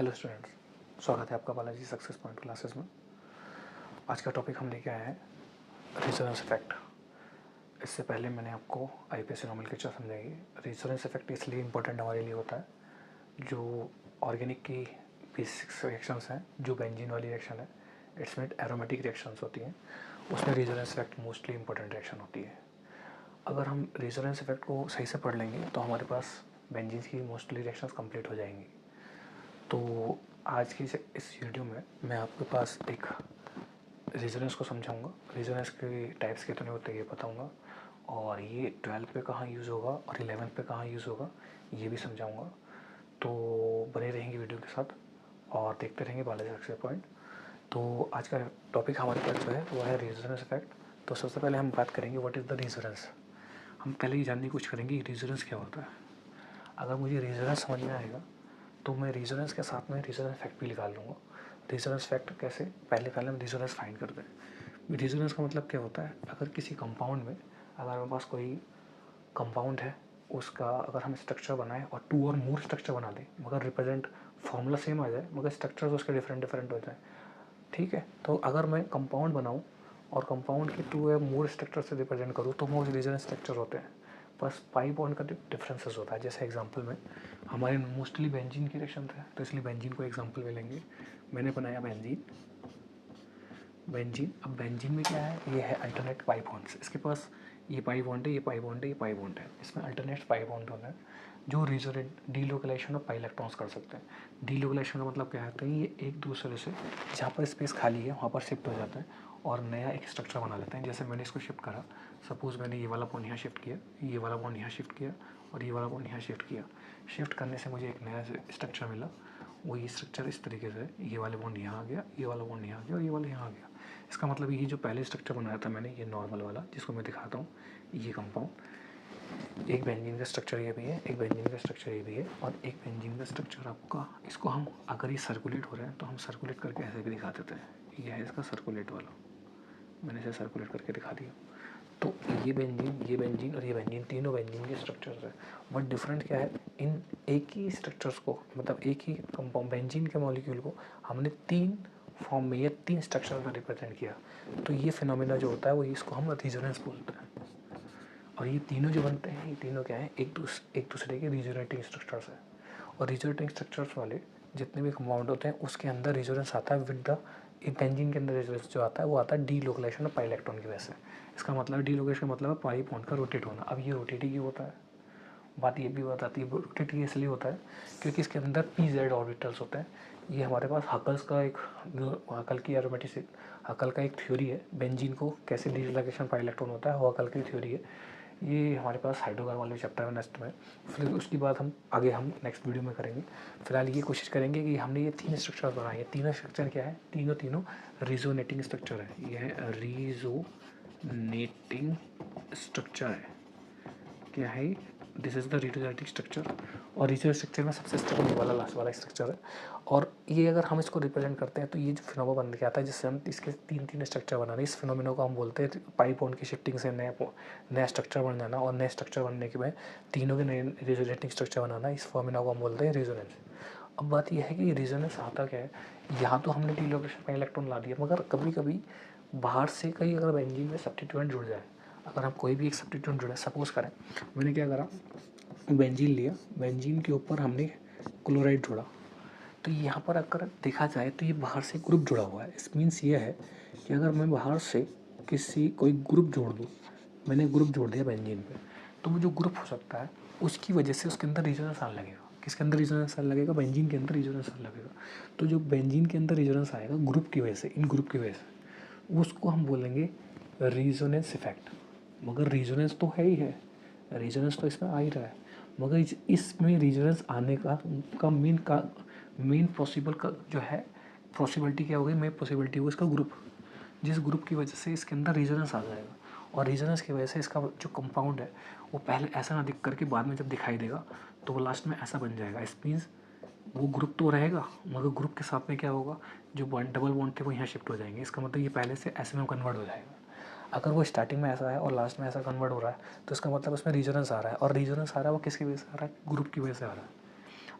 Hello students, स्वागत है आपका बालाजी सक्सेस पॉइंट क्लासेस में। आज का टॉपिक हम लेके आए हैं रेजोनेंस इफेक्ट। इससे पहले मैंने आपको आईपीएस नोमेनक्लेचर समझाई। रेजोनेंस इफेक्ट इसलिए इम्पोर्टेंट हमारे लिए होता है, जो ऑर्गेनिक की बेसिक्स रिएक्शंस हैं, जो बेंजीन वाली रिएक्शन है, इसमें एरोमेटिक रिएक्शंस होती हैं, उसमें resonance effect mostly important reaction होती है। अगर हम रेजोनेंस इफेक्ट को सही से पढ़ लेंगे तो हमारे पास बेंजीन की मोस्टली रिएक्शंस कंप्लीट हो जाएंगी। तो आज की इस वीडियो में मैं आपके पास एक रेजोनेंस को समझाऊंगा, रेजोनेंस के टाइप्स कितने होते हैं ये बताऊंगा, और ये 12 पे कहाँ यूज़ होगा और 11 पे कहाँ यूज़ होगा ये भी समझाऊंगा। तो बने रहेंगे वीडियो के साथ और देखते रहेंगे बालाजी सक्सेस पॉइंट। तो आज का टॉपिक हमारे पास जो है वो है रेजोनेंस इफेक्ट। तो सबसे पहले हम बात करेंगे व्हाट इज़ द रेजोनेंस। हम पहले ही जानने की कोशिश करेंगे रेजोनेंस क्या होता है। अगर मुझे रेजोनेंस समझ में आएगा तो मैं रेजोनेंस के साथ में रेजोनेंस इफेक्ट भी निकाल लूँगा। रेजोनेंस इफेक्ट कैसे, पहले हम रेजोनेंस फाइंड करते हैं। रेजोनेंस का मतलब क्या होता है, अगर किसी कंपाउंड में, अगर हमारे पास कोई कंपाउंड है, उसका अगर हम स्ट्रक्चर बनाएं और 2 और मोर स्ट्रक्चर बना दें, मगर रिप्रेजेंट फॉर्मूला सेम आ जाए मगर स्ट्रक्चर्स उसके डिफरेंट डिफरेंट हो जाए, ठीक है। तो अगर मैं कंपाउंड बनाऊँ और कंपाउंड के 2 या मोर स्ट्रक्चर से रिप्रेजेंट करूँ तो वो रेजोनेंस स्ट्रक्चर होते हैं। बस पाई बॉन्ड का डिफरेंसेस होता है। जैसे एग्जांपल में हमारे मोस्टली बेंजीन की रिएक्शन थे, तो इसलिए बेंजीन को एग्जांपल में लेंगे। मैंने बनाया बेंजीन। अब बेंजीन में क्या है, ये है अल्टरनेट पाई बॉन्ड्स। इसके पास ये पाई बॉन्ड है, ये पाई बॉन्ड है, ये पाई बॉन्ड है। इसमें अल्टरनेट पाई बॉन्ड होना है जो resonate delocalization of pi electrons कर सकते हैं। डीलोकलाइजेशन का मतलब क्या है, ये एक दूसरे से जहाँ पर स्पेस खाली है वहाँ पर शिफ्ट हो जाता है और नया एक स्ट्रक्चर बना लेते हैं। जैसे मैंने इसको शिफ्ट करा, सपोज मैंने ये वाला बॉन्ड यहाँ शिफ्ट किया, ये वाला बॉन्ड यहाँ शिफ्ट किया और ये वाला बॉन्ड यहाँ शिफ्ट किया। शिफ्ट करने से मुझे एक नया स्ट्रक्चर मिला। वही स्ट्रक्चर इस तरीके से, ये वाले बॉन्ड यहाँ आ गया, ये वाला बॉन्ड यहाँ आ गया और ये वाला यहाँ आ गया। इसका मतलब ये जो पहले स्ट्रक्चर बनाया था मैंने, ये नॉर्मल वाला जिसको मैं दिखाता हूँ, ये कंपाउंड, एक बेंजीन का स्ट्रक्चर ये भी है, एक बेंजीन का स्ट्रक्चर ये भी है, और एक बेंजीन का स्ट्रक्चर आपका, इसको हम अगर ये सर्कुलेट हो रहा है तो हम सर्कुलेट करके ऐसे भी दिखा देते हैं। ये है इसका सर्कुलेट वाला, मैंने इसे सर्कुलेट करके दिखा दिया। तो ये बेंजीन और ये बेंजीन, तीनों बेंजीन के स्ट्रक्चर्स है। बट डिफरेंट क्या है, इन एक ही स्ट्रक्चर्स को, मतलब एक ही कंपाउंड बेंजीन के मॉलिक्यूल को हमने 3 फॉर्म में या 3 स्ट्रक्चर में रिप्रेजेंट किया। तो ये फिनोमिना जो होता है वो इसको हम रेजोनेंस बोलते हैं। और ये तीनों जो बनते हैं, ये तीनों क्या है, एक दूसरे के रिजोनेटिंग स्ट्रक्चर्स है। और रिजोनेटिंग स्ट्रक्चर्स वाले जितने भी कंपाउंड होते हैं उसके अंदर रेजोनेंस आता है विद द, एक बेंजीन के अंदर रेजोनेंस जो आता है वो आता है डीलोकलाइजेशन ऑफ पाई इलेक्ट्रॉन की वजह से। इसका मतलब डीलोकलाइजेशन का मतलब है पाई बॉन्ड का रोटेट होना। अब ये रोटेट ही क्यों होता है, बात ये भी बताती है। रोटेट ही इसलिए होता है क्योंकि इसके अंदर पीजेड ऑर्बिटल्स होते हैं। ये हमारे पास हकल्स का एक, हकल की एरोमेटिक, हकल का एक थ्योरी है बेंजीन को कैसे डीलोकलाइजेशन पाई इलेक्ट्रॉन होता है, वो हकल की थ्योरी है। ये हमारे पास हाइड्रोकार्बन वाले चैप्टर में नेक्स्ट में, फिर उसकी बात हम आगे हम नेक्स्ट वीडियो में करेंगे। फिलहाल ये कोशिश करेंगे कि हमने ये 3 स्ट्रक्चर बनाए हैं। तीनों स्ट्रक्चर क्या है, तीनों रिजोनेटिंग स्ट्रक्चर है। ये है रिजोनेटिंग स्ट्रक्चर है, क्या है, this is the resonating structure. और रिजोनेटिंग स्ट्रक्चर में सबसे स्टेबल ये वाला लास्ट वाला स्ट्रक्चर है। और ये अगर हम इसको रिप्रेजेंट करते हैं तो ये जो फिनोमेना बन के आता है, जिससे हम इसके 3 स्ट्रक्चर बना रहे हैं, इस फिनोमेना को हम बोलते हैं पाई बॉन्ड की शिफ्टिंग से नया स्ट्रक्चर बन जाना, और नए स्ट्रक्चर बनने के बाद तीनों के नए रिजोनेटिंग स्ट्रक्चर बनाना, इस फिनोमेना को हम बोलते हैं रेजोनेंस। अब बात यह है कि रेजोनेंस आता क्या है, यहाँ तो हमने डीलोकेशन पाई इलेक्ट्रॉन ला दिया, मगर कभी कभी बाहर से कहीं अगर बेंजीन में सब्स्टिट्यूएंट जुड़ जाए, अगर हम कोई भी एक सब्स्टिट्यूएंट जुड़ा, सपोज करें मैंने क्या करा, बेंजीन लिया, बेंजीन के ऊपर हमने क्लोराइड जोड़ा, तो यहाँ पर अगर देखा जाए तो ये बाहर से ग्रुप जुड़ा हुआ है। इस मीन्स ये है कि अगर मैं बाहर से कोई ग्रुप जोड़ दूँ, मैंने ग्रुप जोड़ दिया बेंजीन पे, तो वो जो ग्रुप हो सकता है उसकी वजह से उसके अंदर रेजोनेंस आने लगेगा। किसके अंदर रेजोनेंस आने लगेगा, बेंजीन के अंदर रेजोनेंस आने लगेगा। तो जो बेंजीन के अंदर रेजोनेंस आएगा ग्रुप की वजह से, इन ग्रुप की वजह से, उसको हम बोलेंगे रेजोनेंस इफेक्ट। मगर रेजोनेंस तो है ही है, रेजोनेंस तो इसमें आ ही रहा है, मगर इसमें रेजोनेंस आने का मेन पॉसिबल का जो है पॉसिबिलिटी क्या होगी, मेन पॉसिबिलिटी होगी इसका ग्रुप, जिस ग्रुप की वजह से इसके अंदर रेजोनेंस आ जाएगा। और रेजोनेंस की वजह से इसका जो कंपाउंड है वो पहले ऐसा ना दिख करके बाद में जब दिखाई देगा तो वो लास्ट में ऐसा बन जाएगा। इस मीन्स वो ग्रुप तो रहेगा मगर ग्रुप के साथ में क्या होगा, जो डबल बॉन्ड थे वो यहाँ शिफ्ट हो जाएंगे। इसका मतलब ये पहले से ऐसे में कन्वर्ट हो जाएगा। अगर वो स्टार्टिंग में ऐसा है और लास्ट में ऐसा कन्वर्ट हो रहा है तो इसका मतलब उसमें रेजोनेंस आ रहा है, और रेजोनेंस आ रहा है वो किसकी वजह से आ रहा है, ग्रुप की वजह से आ रहा है।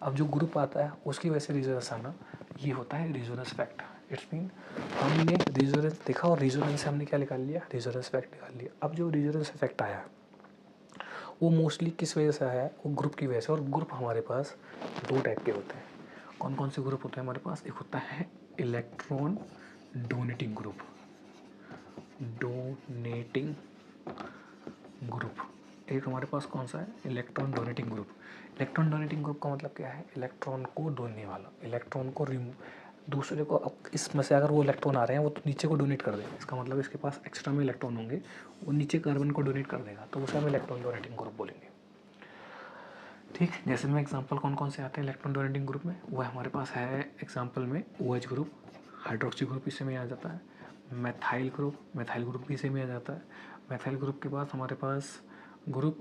अब जो ग्रुप आता है उसकी वजह से रेजोनेंस आना, ये होता है रेजोनेंस इफेक्ट। इट्स मीन हमने रेजोनेंस देखा और रेजोनेंस से हमने क्या निकाल लिया, रेजोनेंस इफेक्ट निकाल लिया। अब जो रेजोनेंस इफेक्ट आया वो मोस्टली किस वजह से आया है, वो ग्रुप की वजह से। और ग्रुप हमारे पास दो टाइप के होते हैं। कौन कौन से ग्रुप होते हैं हमारे पास, एक होता है electron donating group, donating group. एक हमारे पास कौन सा है, electron donating group. Electron donating group का मतलब क्या है, इलेक्ट्रॉन को डोनने वाला, इलेक्ट्रॉन को दूसरे को, अब इसमें से अगर वो इलेक्ट्रॉन आ रहे हैं वो तो नीचे को डोनेट कर देगा, इसका मतलब इसके पास एक्स्ट्रा में इलेक्ट्रॉन होंगे, वो नीचे कार्बन को डोनेट कर देगा, तो उसे हम इलेक्ट्रॉन डोनेटिंग ग्रुप बोलेंगे। ठीक, जैसे में एग्जांपल कौन कौन से आते हैं इलेक्ट्रॉन डोनेटिंग ग्रुप में, वो हमारे पास है एग्जांपल में OH ग्रुप, हाइड्रोक्सी ग्रुप इसी में आ जाता है, मैथाइल ग्रुप भी इसी में आ जाता है। मैथाइल ग्रुप के बाद हमारे पास ग्रुप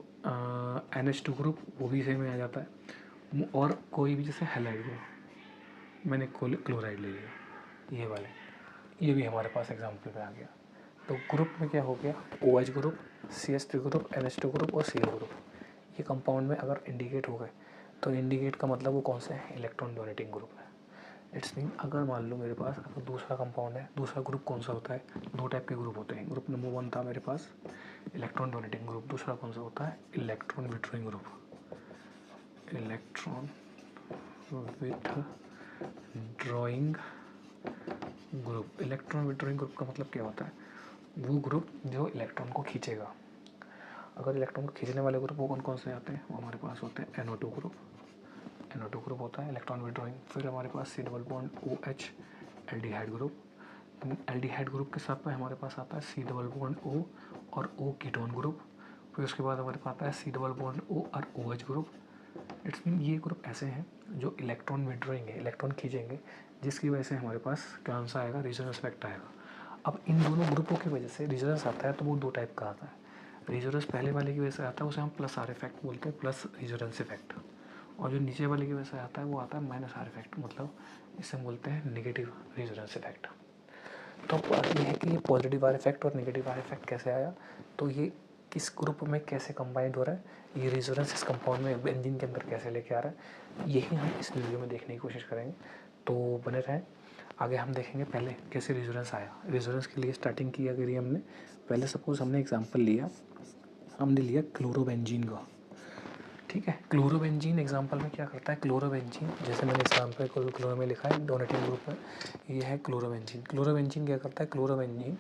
NH2 ग्रुप, वो भी इसी में आ जाता है। और कोई भी जैसे हैलाइड ग्रुप, मैंने क्लोराइड ले लिया, ये वाले, ये भी हमारे पास एग्जाम्पल पे आ गया। तो ग्रुप में क्या हो गया, OH group, CH3 group, NH2 group और Cl ग्रुप, ये कंपाउंड में अगर इंडिकेट हो गए तो इंडिकेट का मतलब वो कौन सा है, इलेक्ट्रॉन डोनेटिंग ग्रुप है। इट्स मीन अगर मान लो मेरे पास अगर दूसरा कंपाउंड है, दूसरा ग्रुप कौन सा होता है, दो टाइप के ग्रुप होते हैं। ग्रुप नंबर 1 था मेरे पास इलेक्ट्रॉन डोनेटिंग ग्रुप, दूसरा कौन सा होता है, electron withdrawing group, electron withdrawing group. Electron withdrawing group का मतलब क्या होता है, वो ग्रुप जो इलेक्ट्रॉन को खींचेगा। अगर इलेक्ट्रॉन को खींचने वाले ग्रुप वो कौन कौन से आते हैं, वो हमारे पास होते हैं NO2 ग्रुप, NO2 ग्रुप होता है इलेक्ट्रॉन विथड्रॉइंग। फिर हमारे पास C double bond OH aldehyde group, aldehyde group के साथ में हमारे पास आता है C डबल बॉन्ड O और O कीटोन ग्रुप। फिर उसके बाद हमारे पास आता है C डबल बॉन्ड O और OH ग्रुप। इट्स मीन ये ग्रुप ऐसे हैं जो इलेक्ट्रॉन विथड्रॉइंग है, इलेक्ट्रॉन खींचेंगे, जिसकी वजह से हमारे पास कौन सा आएगा, रेजोनेंस इफेक्ट आएगा। अब इन दोनों ग्रुपों की वजह से रेजोनेंस आता है, तो वो दो टाइप का आता है। रेजोनेंस पहले वाले की वजह से आता है, उसे हम प्लस आर इफेक्ट बोलते हैं, प्लस रेजोनेंस इफेक्ट। और जो नीचे वाले की वजह से आता है वो आता है माइनस आर इफेक्ट, मतलब इसे हम बोलते हैं नेगेटिव रेजोनेंस इफेक्ट। तो अब बात ये है कि ये पॉजिटिव आर इफेक्ट और नेगेटिव आर इफेक्ट कैसे आया, तो ये किस ग्रुप में कैसे कंबाइंड हो रहा है, ये रेजोनेंस इस कंपाउंड में बेंजीन के अंदर कैसे लेके आ रहा है, यही हम इस वीडियो में देखने की कोशिश करेंगे। तो बने रहें, आगे हम देखेंगे पहले कैसे रेजोनेंस आया। रेजोनेंस के लिए स्टार्टिंग किया करी हमने, पहले सपोज हमने एग्जांपल लिया, हमने लिया क्लोरोबेंजीन का। ठीक है, क्लोरोबेंजीन एग्जांपल में क्या करता है, क्लोरोबेंजीन जैसे मैंने एग्जांपल क्लोरो में लिखा है डोनेटिंग ग्रुप में, ये है क्लोरोबेंजीन। क्लोरोबेंजीन क्या करता है, क्लोरोबेंजीन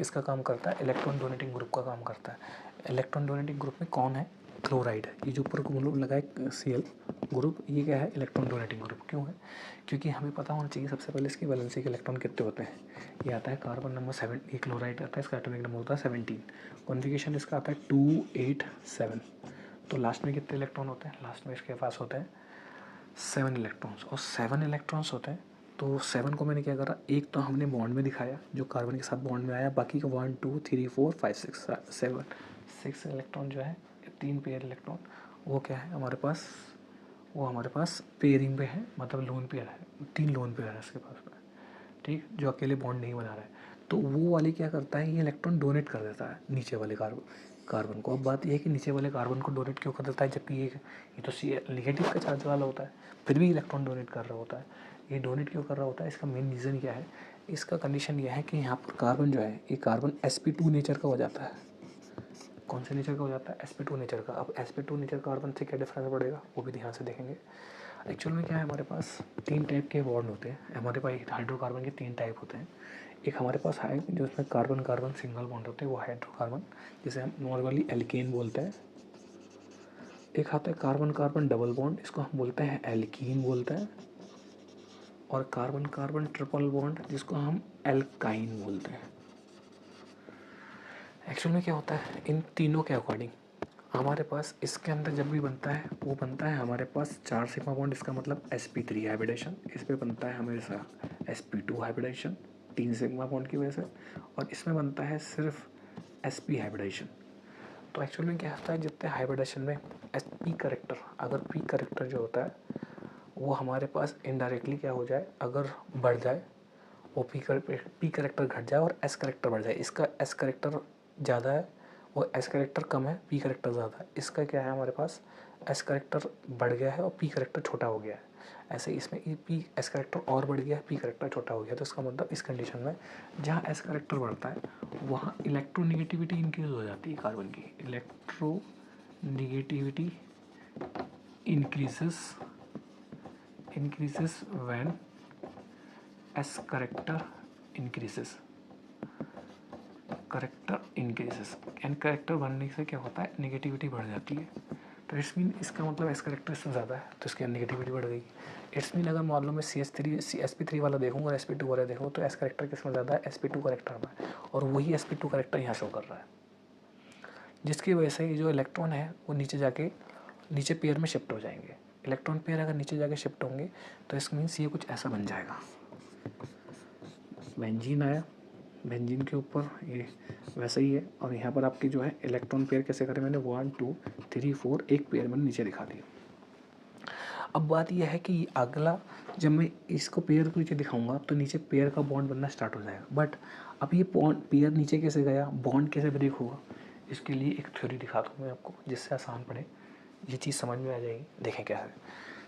इसका काम करता है इलेक्ट्रॉन डोनेटिंग ग्रुप का काम करता है। इलेक्ट्रॉन डोनेटिंग ग्रुप में कौन है, क्लोराइड है। ये जो ऊपर ग्रुप लगा है Cl ग्रुप, ये क्या है, इलेक्ट्रॉन डोनेटिंग ग्रुप। क्यों है, क्योंकि हमें पता होना चाहिए सबसे पहले इसकी वैलेंसी के इलेक्ट्रॉन कितने होते हैं। ये आता है कार्बन नंबर 7, ये क्लोराइड आता है, इसका एटॉमिक नंबर होता है 17, कॉन्फिगरेशन इसका आता है 287। तो लास्ट में कितने इलेक्ट्रॉन होते हैं, लास्ट में इसके पास होते हैं 7 इलेक्ट्रॉन्स। और 7 इलेक्ट्रॉन्स होते हैं, तो 7 को मैंने क्या करा, एक तो हमने बॉन्ड में दिखाया जो कार्बन के साथ बॉन्ड में आया, बाकी का 1 2 3 4 5 6 7 6 इलेक्ट्रॉन जो है, 3 पेयर इलेक्ट्रॉन, वो क्या है हमारे पास, वो हमारे पास पेयरिंग पे है, मतलब लोन पेयर है, 3 लोन पेयर है इसके पास में। ठीक, जो अकेले बॉन्ड नहीं बना रहा है, तो वो वाले क्या करता है, ये इलेक्ट्रॉन डोनेट कर देता है नीचे वाले कार्बन को। अब बात ये है कि नीचे वाले कार्बन को डोनेट क्यों कर देता है, जबकि ये तो नेगेटिव का चार्ज वाला होता है, फिर भी इलेक्ट्रॉन डोनेट कर रहा होता है। ये डोनेट क्यों कर रहा होता है, इसका मेन रीज़न क्या है, इसका कंडीशन यह है कि यहाँ पर कार्बन जो है, ये कार्बन sp2 नेचर का हो जाता है। कौन से नेचर का हो जाता है, sp2 नेचर का। अब sp2 नेचर कार्बन से क्या डिफरेंस पड़ेगा, वो भी ध्यान से देखेंगे। एक्चुअल में क्या है, हमारे पास 3 टाइप के बॉन्ड होते हैं, हमारे पास हाइड्रोकार्बन के 3 टाइप होते हैं। एक हमारे पास है जो उसमें कार्बन कार्बन सिंगल बॉन्ड होते हैं, वो हाइड्रोकार्बन, जिसे हम नॉर्मली एल्केन बोलते हैं। एक आता है कार्बन कार्बन डबल बॉन्ड, इसको हम बोलते हैं एल्कीन बोलते हैं। और कार्बन कार्बन ट्रिपल बॉन्ड, जिसको हम एल्काइन बोलते हैं। एक्चुअल में क्या होता है, इन तीनों के अकॉर्डिंग हमारे पास इसके अंदर जब भी बनता है, वो बनता है हमारे पास 4 सिग्मा बॉन्ड, इसका मतलब sp3 हाइब्रिडेशन, इस पर बनता है हमेशा sp2 हाइब्रिडेशन 3 सिग्मा बॉन्ड की वजह से, और इसमें बनता है सिर्फ sp हाइब्रिडेशन। तो एक्चुअल में क्या होता है, जितने हाइब्रिडेशन में sp करेक्टर, अगर p करेक्टर जो होता है वो हमारे पास इनडायरेक्टली क्या हो जाए, अगर बढ़ जाए, वो p करेक्टर घट जाए और s करेक्टर बढ़ जाए। इसका s करेक्टर ज़्यादा है, वो s करेक्टर कम है, p करेक्टर ज़्यादा है। इसका क्या है हमारे पास एस करेक्टर बढ़ गया है और पी करेक्टर छोटा हो गया है, ऐसे ही इसमें ई पी एस करेक्टर और बढ़ गया है, पी करेक्टर छोटा हो गया। तो इसका मतलब इस कंडीशन में जहाँ एस करेक्टर बढ़ता है वहाँ इलेक्ट्रोनिगेटिविटी इंक्रीज हो जाती है कार्बन की। Electronegativity increases when S character increases N character बढ़ने से क्या होता है, नेगेटिविटी बढ़ जाती है। तो इट्स मीन इसका मतलब एस करेक्टर इससे ज़्यादा है तो इसकी नेगेटिविटी बढ़ गई। इट्स मीन अगर मान लो मैं SP3 वाला देखूँगा और SP2 वाला देखूँ तो एस करेक्टर किसमें ज़्यादा है, SP2 करेक्टर में, और वही SP2 करेक्टर यहाँ शो कर रहा है, जिसकी वजह से जो इलेक्ट्रॉन है वो नीचे जाके नीचे पेयर में शिफ्ट हो जाएंगे। इलेक्ट्रॉन पेयर अगर नीचे जाके शिफ्ट होंगे तो इस मीन्स ये कुछ ऐसा बन जाएगा। बेंजीन आया, बेंजीन के ऊपर ये वैसा ही है, और यहाँ पर आपकी जो है इलेक्ट्रॉन पेयर कैसे करें, मैंने 1 2 3 4 एक पेयर मैंने नीचे दिखा दिया। अब बात यह है कि अगला जब मैं इसको पेयर को नीचे दिखाऊंगा तो नीचे पेयर का बॉन्ड बनना स्टार्ट हो जाएगा। बट अब ये पेयर नीचे कैसे गया, बॉन्ड कैसे ब्रेक होगा, इसके लिए एक थ्योरी दिखाता हूँ मैं आपको जिससे आसान पड़े, ये चीज़ समझ में आ जाएगी। देखें क्या है,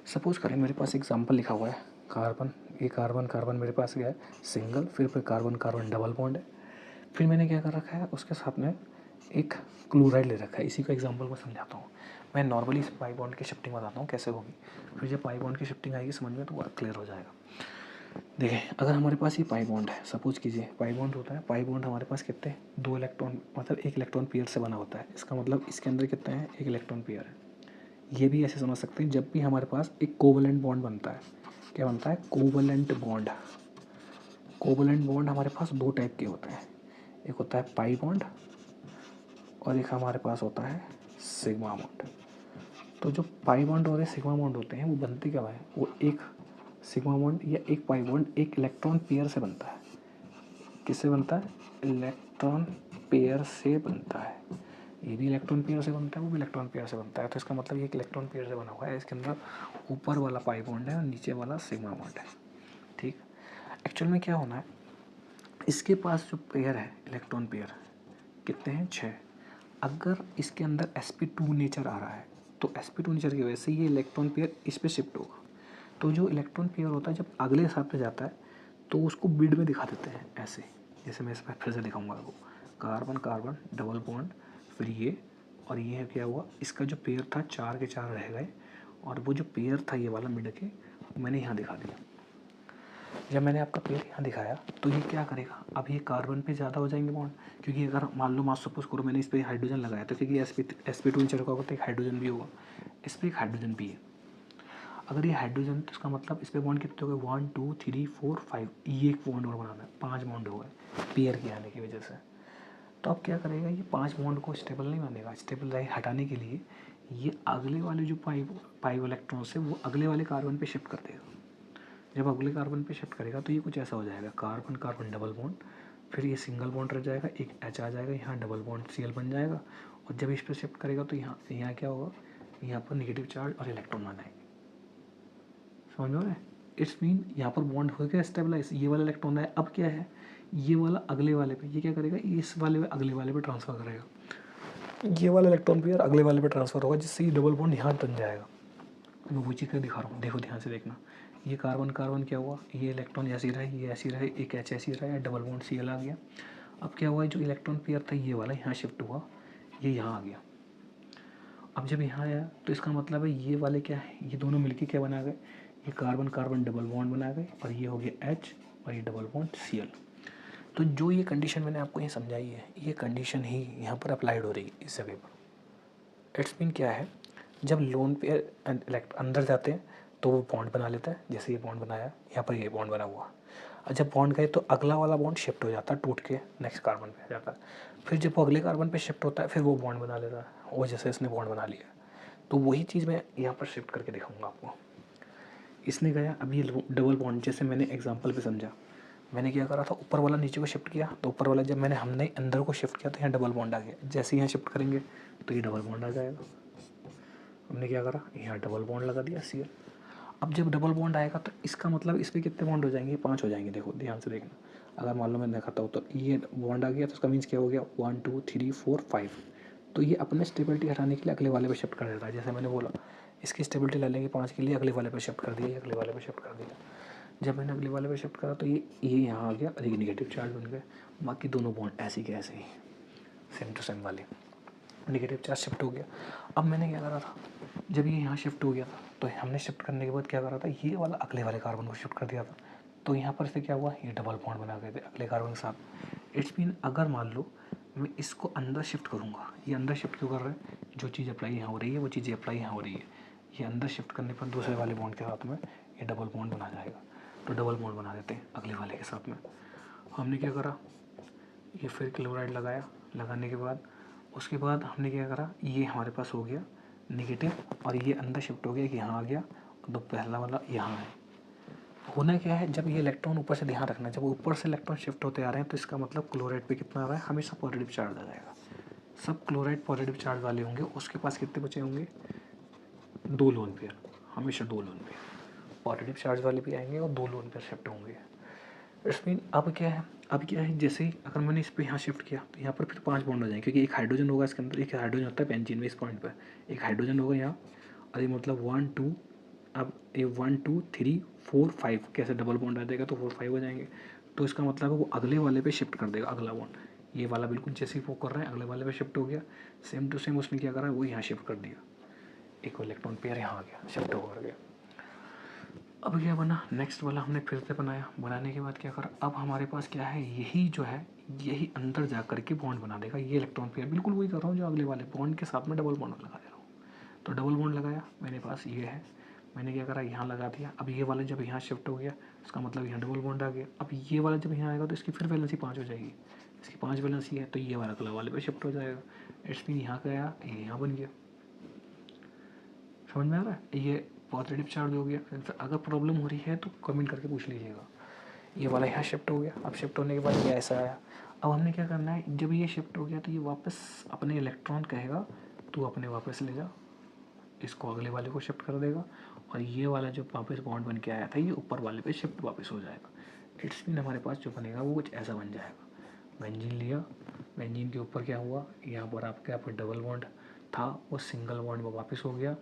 सपोज़ करें मेरे पास एग्जांपल लिखा हुआ है कार्बन, ये कार्बन कार्बन मेरे पास गया है सिंगल, फिर कार्बन कार्बन डबल बॉन्ड है, फिर मैंने क्या कर रखा है उसके साथ में एक क्लोराइड ले रखा है। इसी का एग्जांपल मैं समझाता हूँ। मैं नॉर्मली इस पाई बॉन्ड की शिफ्टिंग बताता हूँ कैसे होगी, फिर जब पाई बॉन्ड की शिफ्टिंग आएगी समझ में तो क्लियर हो जाएगा। देखें अगर हमारे पास ये पाई बॉन्ड है, सपोज कीजिए पाई बॉन्ड होता है, पाई बॉन्ड हमारे पास कितने 2 इलेक्ट्रॉन मतलब 1 इलेक्ट्रॉन पेयर से बना होता है। इसका मतलब इसके अंदर कितने हैं, 1 इलेक्ट्रॉन पेयर है। ये भी ऐसे समझ सकते हैं जब भी हमारे पास एक कोवलेंट बॉन्ड बनता है, क्या बनता है, कोवलेंट बॉन्ड। कोवलेंट बॉन्ड हमारे पास 2 टाइप के होते हैं, एक होता है पाई बॉन्ड और एक हमारे पास होता है सिग्मा बॉन्ड। तो जो पाई बॉन्ड और सिग्मा बॉन्ड होते हैं वो बनते क्या है, वो एक सिग्मा बॉन्ड या एक पाई बॉन्ड एक इलेक्ट्रॉन पेयर से बनता है। किससे बनता है, इलेक्ट्रॉन पेयर से बनता है। ये भी इलेक्ट्रॉन पेयर से बनता है, वो भी इलेक्ट्रॉन पेयर से बनता है। तो इसका मतलब ये एक इलेक्ट्रॉन पेयर से बना हुआ है, इसके अंदर ऊपर वाला पाई बॉन्ड है और नीचे वाला सिग्मा बॉन्ड है। ठीक, एक्चुअल में क्या होना है, इसके पास जो पेयर है इलेक्ट्रॉन पेयर कितने हैं, 6। अगर इसके अंदर sp2 नेचर आ रहा है तो sp2 नेचर की वजह से ये इलेक्ट्रॉन पेयर इस पर शिफ्ट होगा। तो जो इलेक्ट्रॉन पेयर होता है जब अगले हिसाब पे जाता है तो उसको बिड में दिखा देते हैं ऐसे, जैसे मैं इस पर फिर से दिखाऊंगा आपको, कार्बन कार्बन डबल बॉन्ड, फिर ये, और ये क्या हुआ, इसका जो पेयर था 4 के 4 रह गए, और वो जो पेयर था ये वाला मिड के मैंने यहाँ दिखा दिया। जब मैंने आपका पेयर यहाँ दिखाया तो ये क्या करेगा, अब ये कार्बन पे ज़्यादा हो जाएंगे बॉन्ड, क्योंकि अगर मान लो मास सपोज करो मैंने इस पर हाइड्रोजन लगाया तो क्योंकि sp2 नीचे रखा होगा तो एक हाइड्रोजन भी होगा, इस पर एक हाइड्रोजन भी है। अगर ये हाइड्रोजन तो इसका मतलब इस पर बॉन्ड कितने हो गए, 1 2 3 4 5, ये एक बॉन्ड और बनाना है, 5 बॉन्ड हो गए पेयर के आने की वजह से। तो अब क्या करेगा, ये 5 बॉन्ड को स्टेबल नहीं मानेगा, स्टेबल हटाने के लिए ये अगले वाले जो पाई इलेक्ट्रॉन से वो अगले वाले कार्बन पे शिफ्ट कर देगा। जब अगले कार्बन पे शिफ्ट करेगा तो ये कुछ ऐसा हो जाएगा, कार्बन कार्बन डबल बॉन्ड, फिर ये सिंगल बॉन्ड रह जाएगा, एक H आ जाएगा, यहाँ डबल बॉन्ड Cl बन जाएगा, और जब इस पर शिफ्ट करेगा तो यहाँ क्या होगा, यहाँ पर नेगेटिव चार्ज और इलेक्ट्रॉन आ जाएंगे। समझ में आ रहा है, इट्स मीन यहाँ पर बॉन्ड हो गया स्टेबलाइज, ये वाला इलेक्ट्रॉन है, अब क्या है, ये वाला अगले वाले पे, ये क्या करेगा, इस वाले पे अगले वाले पे ट्रांसफ़र करेगा, ये वाला इलेक्ट्रॉन पेयर अगले वाले पे ट्रांसफ़र होगा, जिससे ये डबल बॉन्ड यहाँ बन जाएगा। मैं वो चीज़ का दिखा रहा हूँ, देखो ध्यान से देखना, ये कार्बन कार्बन क्या हुआ, ये इलेक्ट्रॉन ऐसे रहे, ये ऐसे रहे, एक H ऐसे रहा, डबल बॉन्ड Cl आ गया। अब क्या हुआ, जो इलेक्ट्रॉन पेयर था ये वाला यहाँ शिफ्ट हुआ, ये यहाँ आ गया। अब जब यहाँ आया तो इसका मतलब है ये वाले क्या है, ये दोनों मिलके क्या बना गए, ये कार्बन कार्बन डबल बॉन्ड बना गए, और ये हो गया H और ये डबल बॉन्ड Cl। तो जो ये कंडीशन मैंने आपको ये समझाई है, ये कंडीशन ही यहाँ पर अप्लाइड हो रही है इस जगह पर। इट्स मीन क्या है, जब लोन पेयर अंदर जाते हैं तो वो बॉन्ड बना लेता है, जैसे ये बॉन्ड बनाया यहाँ पर ये बॉन्ड बना हुआ, और जब बॉन्ड गए तो अगला वाला बॉन्ड शिफ्ट हो जाता है, टूट के नेक्स्ट कार्बन पे आ जाता है, फिर जब वो अगले कार्बन पे शिफ्ट होता है फिर वो बॉन्ड बना लेता है, वो जैसे इसने बॉन्ड बना लिया। तो वही चीज़ मैं यहाँ पर शिफ्ट करके दिखाऊंगा आपको। इसने गया, अब ये डबल बॉन्ड जैसे मैंने एग्जाम्पल पे समझा, मैंने क्या करा था, ऊपर वाला नीचे को शिफ्ट किया, तो ऊपर वाला जब हमने अंदर को शिफ्ट किया तो यहाँ डबल बॉन्ड आ गया, जैसे यहाँ शिफ्ट करेंगे तो ये डबल बॉन्ड आ जाएगा। हमने क्या करा, यहाँ डबल बॉन्ड लगा दिया Cl। अब जब डबल बॉन्ड आएगा तो इसका मतलब इस पर कितने बॉन्ड हो जाएंगे, 5 हो जाएंगे। देखो ध्यान से देखना, अगर मान लो मैं दिखाता हूँ तो ये बॉन्ड आ गया तो इसका मीन्स क्या हो गया, 1 2 3 4 5, तो ये अपने स्टेबिलिटी हटाने के लिए अगले वाले पे शिफ्ट कर देता है। जैसे मैंने बोला इसकी स्टेबिलिटी लाने के 5 के लिए अगले वाले पे शिफ्ट कर दिया, अगले वाले पे शिफ्ट कर दिया। जब मैंने अगले वाले पे शिफ्ट करा तो ये यहाँ आ गया और ये नेगेटिव चार्ज बन गए। बाकी दोनों बॉन्ड ऐसे के ऐसे ही सेम टू सेम वाले, नेगेटिव चार्ज शिफ्ट हो गया। अब मैंने क्या करा था, जब ये यहाँ शिफ्ट हो गया था तो हमने शिफ्ट करने के बाद क्या करा था, ये वाला अगले वाले कार्बन को शिफ्ट कर दिया था। तो यहाँ पर से क्या हुआ, ये डबल बॉन्ड बना गए थे अगले कार्बन के साथ। इट्स मीन अगर मान लो मैं इसको अंदर शिफ्ट करूँगा, ये अंदर शिफ्ट क्यों कर रहा है, जो चीज़ अप्लाई यहाँ हो रही है वो चीज़ें अप्लाई यहाँ हो रही है। ये अंदर शिफ्ट करने पर दूसरे वाले बॉन्ड के साथ में ये डबल बॉन्ड बना जाएगा। तो डबल बॉन्ड बना देते हैं अगले वाले के साथ में। हमने क्या करा, ये फिर क्लोराइड लगाया, लगाने के बाद उसके बाद हमने क्या करा, ये हमारे पास हो गया नेगेटिव और ये अंदर शिफ्ट हो गया कि यहाँ आ गया, तो पहला वाला यहाँ है। होना क्या है, जब ये इलेक्ट्रॉन ऊपर से ध्यान रखना, जब ऊपर से इलेक्ट्रॉन शिफ्ट होते आ रहे हैं तो इसका मतलब क्लोराइड पे कितना आ रहा है, हमेशा पॉजिटिव चार्ज आ जाएगा। सब क्लोराइड पॉजिटिव चार्ज वाले होंगे, उसके पास कितने बचे होंगे, 2 लोन पेयर, हमेशा 2 लोन पेयर। पॉजिटिव चार्ज वाले भी आएंगे और 2 लोन पेयर शिफ्ट होंगे। इसमें अब क्या है, जैसे ही अगर मैंने इस पर यहाँ शिफ्ट किया तो यहाँ पर फिर 5 बॉन्ड हो जाएंगे, क्योंकि एक हाइड्रोजन होगा इसके अंदर, एक हाइड्रोजन होता है बेंजीन में, इस पॉइंट पर एक हाइड्रोजन होगा यहाँ, और ये मतलब 1 2, अब ये 1 2 3 4 5 कैसे डबल बॉन्ड आ जाएगा तो 4 5 हो जाएंगे। तो इसका मतलब है वो अगले वाले पे शिफ्ट कर देगा अगला बॉन्ड, ये वाला बिल्कुल जैसे ही वो कर रहे हैं अगले वाले पे शिफ्ट हो गया, सेम टू सेम उसने क्या करा, वो यहाँ शिफ्ट कर दिया, एक इलेक्ट्रॉन पेयर यहाँ आ गया, शिफ्ट होकर गया। अब क्या बना, नेक्स्ट वाला हमने फिर से बनाया, बनाने के बाद क्या करा, अब हमारे पास क्या है, यही जो है यही अंदर जा कर के बॉन्ड बना देगा, ये इलेक्ट्रॉन पेयर बिल्कुल वही कर रहा हूँ जो अगले वाले बॉन्ड के साथ में डबल बॉन्ड लगा दे रहा हूँ। तो डबल बॉन्ड लगाया, मेरे पास ये है, मैंने क्या करा, यहाँ लगा दिया। अब ये वाला जब यहाँ शिफ्ट हो गया इसका मतलब यहाँ डबल बॉन्ड आ गया। अब ये वाला जब यहाँ आएगा तो इसकी फिर वैलेंसी 5 हो जाएगी, इसकी 5 वैलेंसी है तो ये वाला अगला वाले पे शिफ्ट हो जाएगा। इट्स मीन यहाँ गया, ये यहाँ बन गया। समझ में आ रहा है, ये पॉजिटिव चार्ज हो गया। अगर प्रॉब्लम हो रही है तो कमेंट करके पूछ लीजिएगा। ये वाला यहाँ शिफ्ट हो गया, अब शिफ्ट होने के बाद ये ऐसा आया। अब हमने क्या करना है, जब ये शिफ्ट हो गया तो ये वापस अपने इलेक्ट्रॉन कहेगा तू अपने वापस ले जा, इसको अगले वाले को शिफ्ट कर देगा, और ये वाला जो वापस बॉन्ड बन के आया था ये ऊपर वाले पे शिफ्ट वापस हो जाएगा। इट्स मीन हमारे पास जो बनेगा वो कुछ ऐसा बन जाएगा। बेंजीन लिया, बेंजीन के ऊपर क्या हुआ, यहाँ पर आपके यहाँ पर डबल बॉन्ड था वो सिंगल बॉन्ड में वापस हो गया,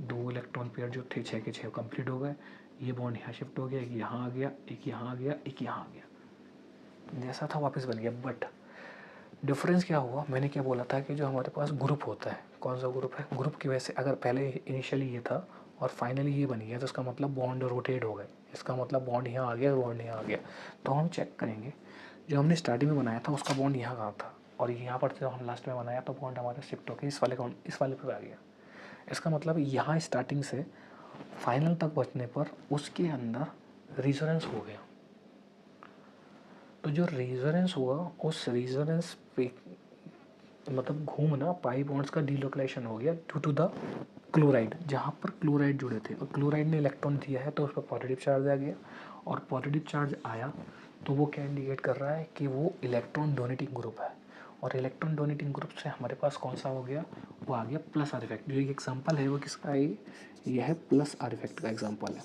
2 इलेक्ट्रॉन पेयर जो थे 6 के 6 कंप्लीट हो गए। ये बॉन्ड यहाँ शिफ्ट हो गया, एक यहाँ आ गया, एक यहाँ आ गया, एक यहाँ आ गया, जैसा था वापस बन गया। बट डिफरेंस क्या हुआ, मैंने क्या बोला था कि जो हमारे पास ग्रुप होता है, कौन सा ग्रुप है, ग्रुप की वजह से अगर पहले इनिशियली ये था और फाइनली ये बन गया तो इसका मतलब बॉन्ड रोटेट हो गए, इसका मतलब बॉन्ड यहाँ आ गया, बॉन्ड यहाँ आ गया। तो हम चेक करेंगे जो हमने स्टार्टिंग में बनाया था उसका बॉन्ड यहाँ कहाँ था, और यहाँ पर जब हम लास्ट में बनाया तो बॉन्ड हमारा शिफ्ट होकर इस वाले पे आ गया। इसका मतलब यहाँ स्टार्टिंग से फाइनल तक पहुँचने पर उसके अंदर रेजोनेंस हो गया। तो जो रेजोनेंस हुआ उस रेजोनेंस पे मतलब घूमना पाई बॉन्ड्स का डीलोकेलाइजेशन हो गया ड्यू टू द क्लोराइड, जहाँ पर क्लोराइड जुड़े थे और क्लोराइड ने इलेक्ट्रॉन दिया है तो उस पर पॉजिटिव चार्ज आ गया, और पॉजिटिव चार्ज आया तो वो क्या इंडिकेट कर रहा है कि वो इलेक्ट्रॉन डोनेटिंग ग्रुप है। और इलेक्ट्रॉन डोनेटिंग ग्रुप से हमारे पास कौन सा हो गया, वो आ गया प्लस आर इफेक्ट। जो एक एग्जाम्पल है वो किसका है, ये है प्लस आर इफेक्ट का एग्जाम्पल है।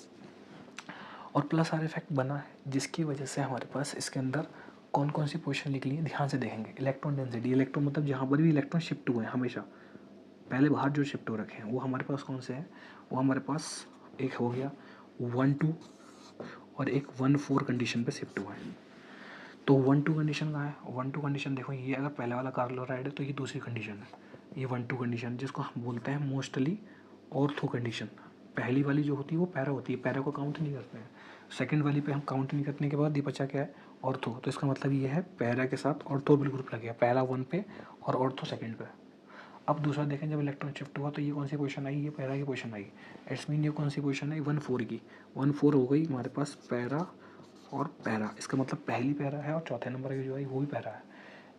और प्लस आर इफेक्ट बना है जिसकी वजह से हमारे पास इसके अंदर कौन कौन सी पोजीशन लिख ली है, ध्यान से देखेंगे। इलेक्ट्रॉन डेंसिटी, इलेक्ट्रॉन मतलब जहाँ पर भी इलेक्ट्रॉन शिफ्ट हुए हैं हमेशा पहले बाहर जो शिफ्ट हो रखे हैं वो हमारे पास कौन से हैं, वो हमारे पास एक हो गया 1 2 और एक 1 4 कंडीशन पे शिफ्ट हुआ है। तो 1 2 कंडीशन कहाँ है, 1 2 कंडीशन देखो, ये अगर पहले वाला क्लोराइड है तो ये दूसरी कंडीशन है, ये 1 2 कंडीशन जिसको हम बोलते हैं मोस्टली ऑर्थो कंडीशन। पहली वाली जो होती है वो पैरा होती है, पैरा को काउंट नहीं करते हैं। सेकंड वाली पे हम काउंट नहीं करने के बाद ये बचा क्या है, ऑर्थो। तो इसका मतलब ये है पैरा के साथ ऑर्थोर्बिटल ग्रुप लग गया, पैरा 1 पे और ऑर्थो सेकंड पे। अब दूसरा देखें, जब इलेक्ट्रॉन शिफ्ट हुआ तो ये कौन सी पोजीशन आई, ये पैरा की पोजीशन आई। इट्स मीन ये कौन सी पोजीशन आई, 1 4 की, 1 4 हो गई हमारे पास पैरा और पैरा। इसका मतलब पहली पैरा है और चौथे नंबर की जो है वो भी पैरा है।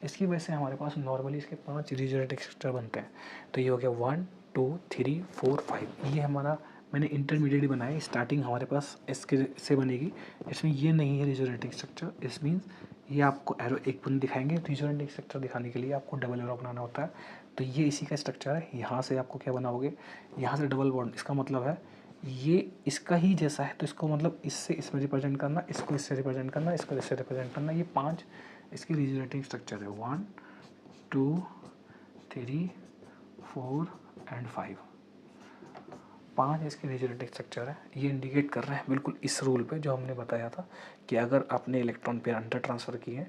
इसकी वजह से हमारे पास नॉर्मली इसके 5 रेजोनेटिंग स्ट्रक्चर बनते हैं। तो ये हो गया 1 2 3 4 5, ये हमारा मैंने इंटरमीडिएट बनाया। स्टार्टिंग हमारे पास इसके से बनेगी, इसमें ये नहीं है रेजोनेटिंग स्ट्रक्चर। इस मीन्स ये आपको एरो एक पॉइंट दिखाएंगे, रेजोनेटिंग स्ट्रक्चर दिखाने के लिए आपको डबल एरो बनाना होता है। तो ये इसी का स्ट्रक्चर है। यहाँ से आपको क्या बनाओगे, यहाँ से डबल बॉन्ड, इसका मतलब है ये इसका ही जैसा है तो इसको मतलब इससे इसमें रिप्रेजेंट करना, इसको इससे रिप्रेजेंट करना, इसको इससे रिप्रेजेंट करना। ये 5 इसकी रेजोनेटिंग स्ट्रक्चर है, 1 2 3 4 एंड 5, 5 इसके रेजोनेटिव स्ट्रक्चर है। ये इंडिकेट कर रहे हैं बिल्कुल इस रूल पे जो हमने बताया था कि अगर आपने इलेक्ट्रॉन पेयर अंदर ट्रांसफ़र किए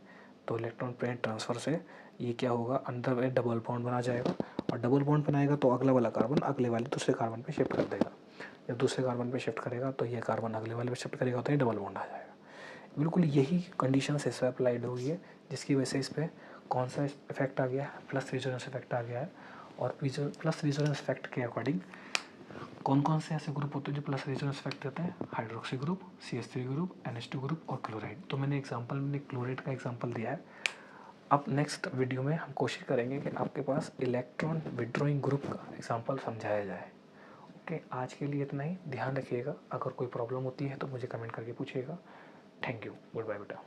तो इलेक्ट्रॉन पेयर ट्रांसफ़र से ये क्या होगा, अंदर में डबल बॉन्ड बना जाएगा, और डबल बॉन्ड बनाएगा तो अगला वाला कार्बन अगले वाले दूसरे कार्बन पे शिफ्ट कर देगा। जब दूसरे कार्बन पे शिफ्ट करेगा तो ये कार्बन अगले वाले पे शिफ्ट करेगा तो ये डबल बॉन्ड आ जाएगा। बिल्कुल यही कंडीशन इस पर अप्लाइड हुई है, जिसकी वजह से इस पर कौन सा इफेक्ट आ गया है, प्लस रेजोनेंस इफेक्ट आ गया है। और प्लस रेजोनेंस इफेक्ट के अकॉर्डिंग कौन कौन से ऐसे ग्रुप होते हैं जो प्लस रेजोनेंस इफेक्ट देते हैं, hydroxy group, CH3 group, NH2 group और क्लोराइड। तो मैंने क्लोराइड का एग्जांपल दिया है। अब नेक्स्ट वीडियो में हम कोशिश करेंगे कि आपके पास इलेक्ट्रॉन विड्रॉइंग ग्रुप का एग्जांपल समझाया जाए। ओके, आज के लिए इतना ही। ध्यान रखिएगा, अगर कोई प्रॉब्लम होती है तो मुझे कमेंट करके पूछिएगा। थैंक यू, गुड बाय बेटा।